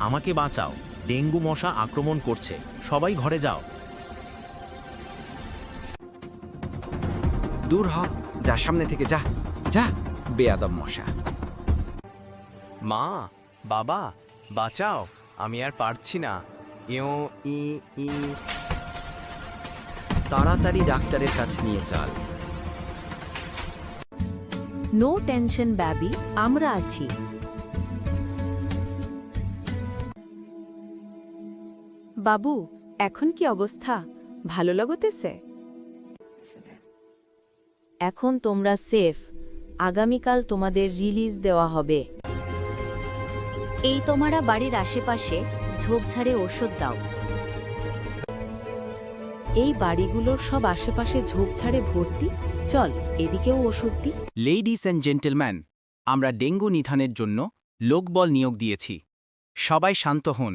আমাকে বাঁচাও, ডেঙ্গু মশা আক্রমণ করছে, সবাই ঘরে যাও। দূর হ, যা সামনে থেকে যা, যা বেয়াদব মশা। মা, বাবা, বাঁচাও, আমি আর পারছি না। ইও ই ই। তাড়াতাড়ি ডাক্তারের কাছে নিয়ে চল। নো টেনশন ব্যাবি, আমরা আছি। বাবু, এখন কি অবস্থা? ভালো লাগতেছে? এখন তোমরা সেফ। আগামীকাল তোমাদের রিলিজ দেওয়া হবে। এই তোমারা বাড়ির আশেপাশে ঝোপঝাড়ে ওষুধ দাও। এই বাড়িগুলোর সব আশেপাশে ঝোপঝাড়ে ভর্তি। চল, এদিকেও ওষুধ দি। লেডিস অ্যান্ড জেন্টলম্যান, আমরা ডেঙ্গু নিধনের জন্য লোকবল নিয়োগ দিয়েছি। সবাই শান্ত হন।